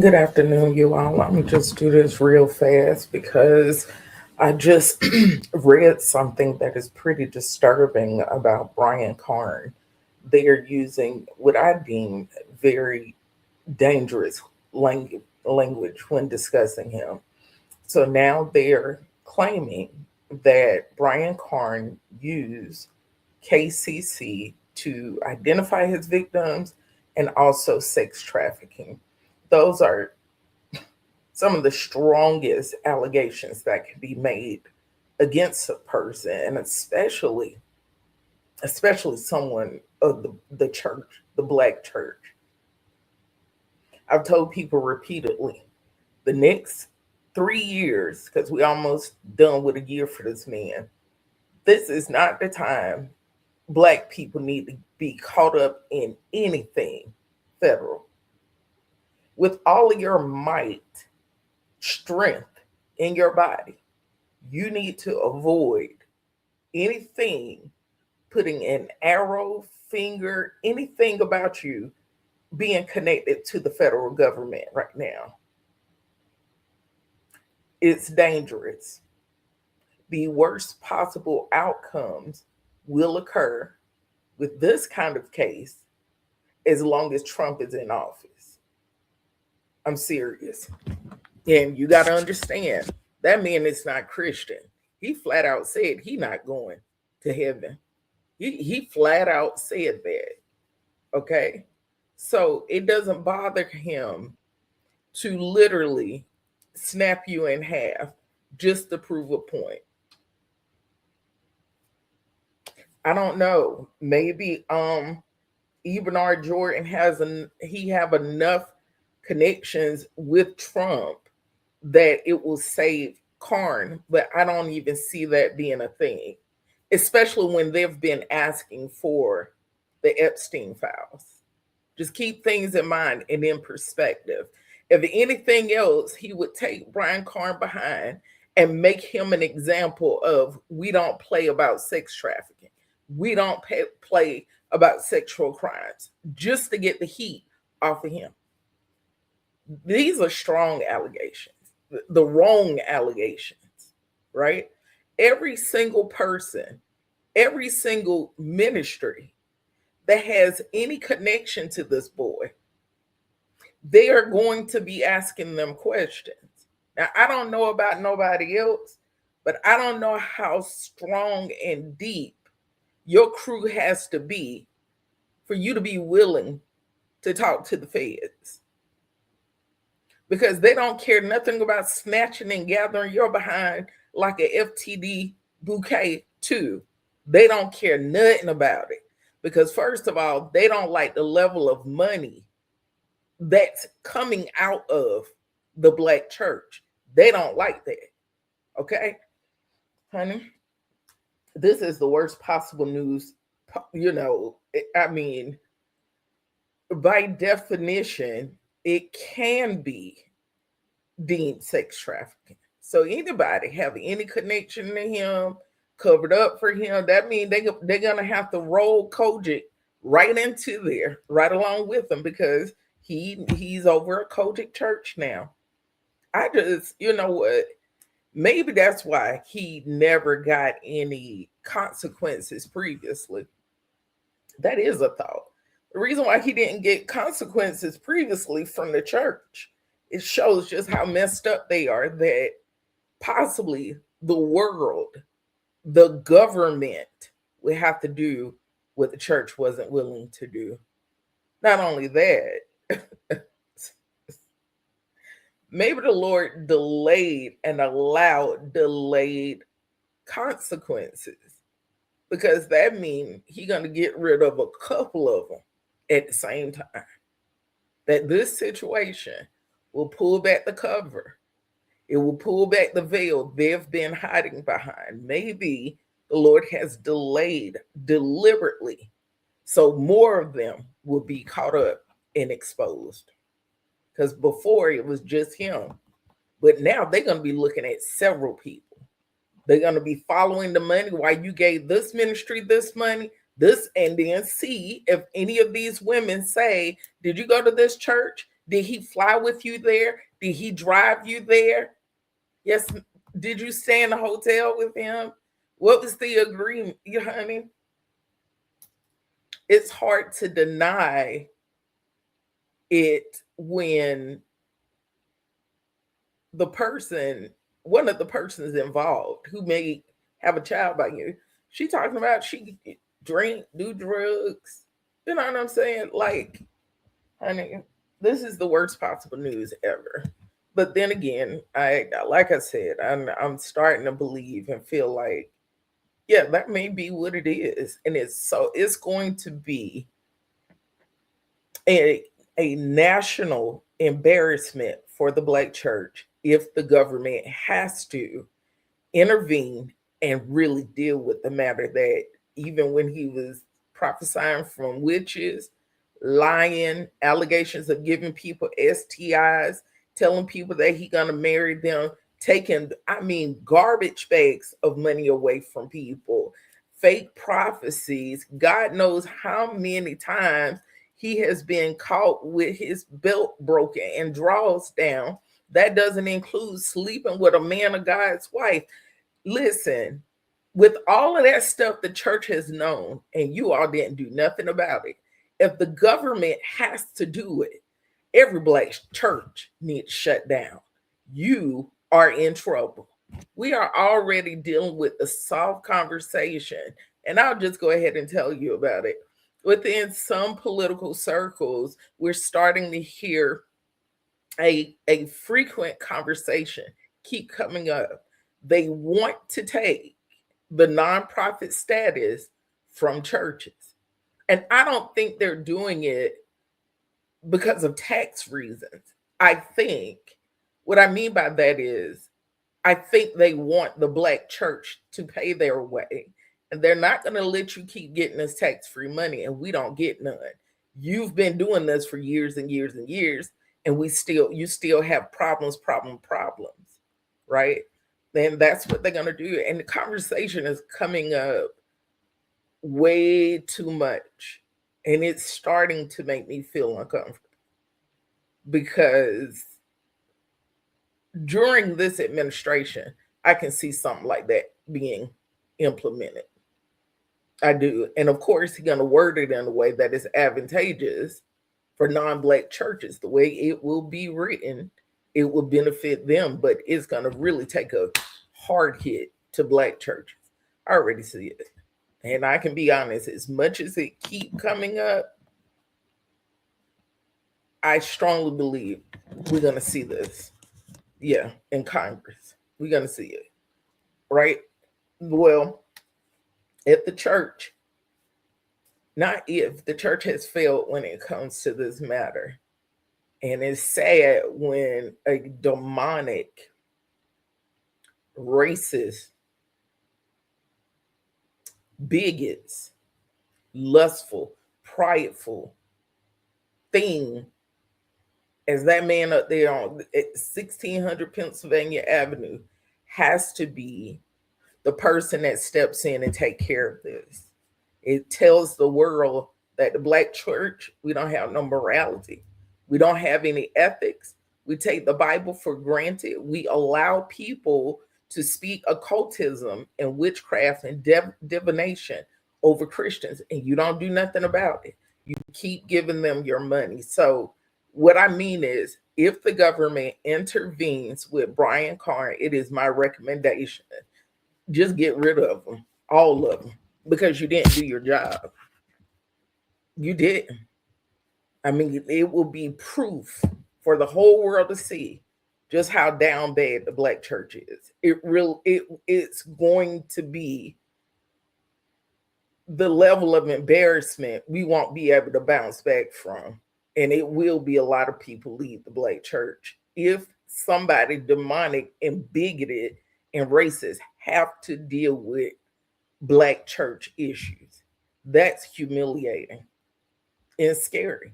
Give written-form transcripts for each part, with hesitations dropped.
Good afternoon, you all. I'm just do this real fast because I just read something that is pretty disturbing about Brian Carn. They are using what I deem very dangerous language when discussing him. So now they're claiming that Brian Carn used KCC to identify his victims and also sex trafficking. Those are some of the strongest allegations that can be made against a person, and especially someone of the church, the black church. I've told people repeatedly, the next 3 years, because we almost done with a year for this man, this is not the time black people need to be caught up in anything federal. With all of your might, strength in your body, you need to avoid anything putting an arrow, finger, anything about you being connected to the federal government right now. It's dangerous. The worst possible outcomes will occur with this kind of case as long as Trump is in office. I'm serious. And you got to understand, that man is not Christian. He flat out said he not going to heaven. He flat out said that. Okay. So it doesn't bother him to literally snap you in half just to prove a point. I don't know. Maybe Ebenard Jordan he have enough connections with Trump that it will save Carn, but I don't even see that being a thing, especially when they've been asking for the Epstein files. Just keep things in mind and in perspective. If anything else, he would take Brian Carn behind and make him an example of we don't play about sex trafficking. We don't play about sexual crimes just to get the heat off of him. These are strong allegations, the wrong allegations, right? Every single person, every single ministry that has any connection to this boy, they are going to be asking them questions. Now, I don't know about nobody else, but I don't know how strong and deep your crew has to be for you to be willing to talk to the feds. Because they don't care nothing about snatching and gathering your behind like a FTD bouquet too. They don't care nothing about it. Because first of all, they don't like the level of money that's coming out of the black church. They don't like that. Okay? Honey, this is the worst possible news. I mean, by definition, it can be deemed sex trafficking. So anybody have any connection to him, covered up for him, that means they're gonna have to roll Kojic right into there, right along with him, because he's over a Kojic church now. I just, you know what? Maybe that's why he never got any consequences previously. That is a thought. The reason why he didn't get consequences previously from the church, it shows just how messed up they are, that possibly the world, the government would have to do what the church wasn't willing to do. Not only that, maybe the Lord delayed and allowed delayed consequences, because that means he's going to get rid of a couple of them at the same time. That this situation will pull back the cover. It will pull back the veil they've been hiding behind. Maybe the Lord has delayed deliberately so more of them will be caught up and exposed. Because before it was just him. But now they're going to be looking at several people. They're going to be following the money. Why you gave this ministry this money, this, and then see if any of these women say, did you go to this church? Did he fly with you there? Did he drive you there? Yes. Did you stay in a hotel with him? What was the agreement, honey? It's hard to deny it when one of the persons involved who may have a child by you, she talking about she drink, do drugs. You know what I'm saying? Like, honey, this is the worst possible news ever. But then again, like I said, I'm starting to believe and feel like, yeah, that may be what it is, and it's going to be a national embarrassment for the Black church if the government has to intervene and really deal with the matter that even when he was prophesying from witches, lying, allegations of giving people STIs, telling people that he gonna marry them, taking, garbage bags of money away from people, fake prophecies. God knows how many times he has been caught with his belt broken and draws down. That doesn't include sleeping with a man of God's wife. Listen, with all of that stuff the church has known, and you all didn't do nothing about it, if the government has to do it, every Black church needs to shut down. You are in trouble. We are already dealing with a soft conversation, and I'll just go ahead and tell you about it. Within some political circles, we're starting to hear a frequent conversation keep coming up. They want to take the nonprofit status from churches. And I don't think they're doing it because of tax reasons. I think what I mean by that is I think they want the Black church to pay their way. And they're not going to let you keep getting this tax-free money and we don't get none. You've been doing this for years and years and years, and you still have problems, right? Then that's what they're going to do. And the conversation is coming up way too much. And it's starting to make me feel uncomfortable because during this administration, I can see something like that being implemented. I do. And of course, he's going to word it in a way that is advantageous for non-Black churches. The way it will be written, it will benefit them, but it's going to really take a hard hit to Black churches. I already see it. And I can be honest, as much as it keep coming up, I strongly believe we're going to see this. Yeah, in Congress. We're going to see it. Right? Well, if the church, not if, the church has failed when it comes to this matter. And it's sad when a demonic, racist, bigots, lustful, prideful thing as that man up there on 1600 Pennsylvania Avenue has to be the person that steps in and take care of this. It tells the world that the Black church, we don't have no morality. We don't have any ethics. We take the Bible for granted. We allow people to speak occultism and witchcraft and divination over Christians, and you don't do nothing about it. You keep giving them your money. So what I mean is, if the government intervenes with Brian Carn, it is my recommendation, just get rid of them, all of them, because you didn't do your job. You didn't. I mean, it will be proof for the whole world to see just how down bad the Black church is. It's going to be the level of embarrassment we won't be able to bounce back from. And it will be a lot of people leave the Black church if somebody demonic and bigoted and racist have to deal with Black church issues. That's humiliating and scary.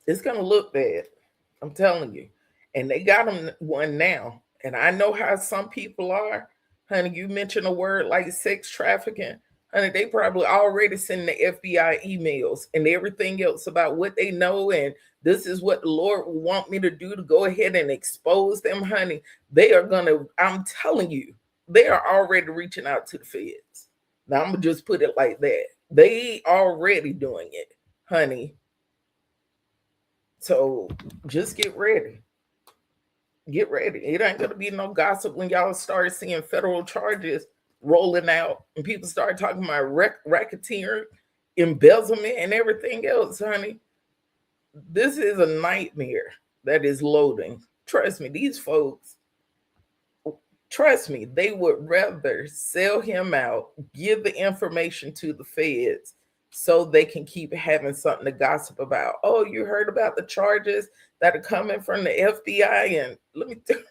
It's going to look bad. I'm telling you. And they got them one now. And I know how some people are. Honey, you mentioned a word like sex trafficking. Honey, they probably already send the FBI emails and everything else about what they know, and this is what the Lord will want me to do to go ahead and expose them, honey. They are gonna, I'm telling you, they are already reaching out to the feds. Now I'm gonna just put it like that. They already doing it, honey. So just get ready. Get ready. It ain't gonna be no gossip when y'all start seeing federal charges rolling out and people start talking about racketeering, embezzlement, and everything else, honey. This is a nightmare that is loading. Trust me, these folks, trust me, they would rather sell him out, give the information to the feds so they can keep having something to gossip about. Oh, you heard about the charges that are coming from the FBI? And let me tell you,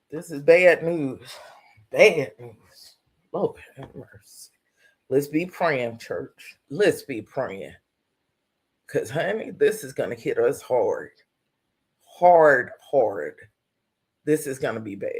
this is bad news. Bad news. Lord have mercy. Let's be praying, church. Let's be praying. Because, honey, this is going to hit us hard. Hard. This is going to be bad.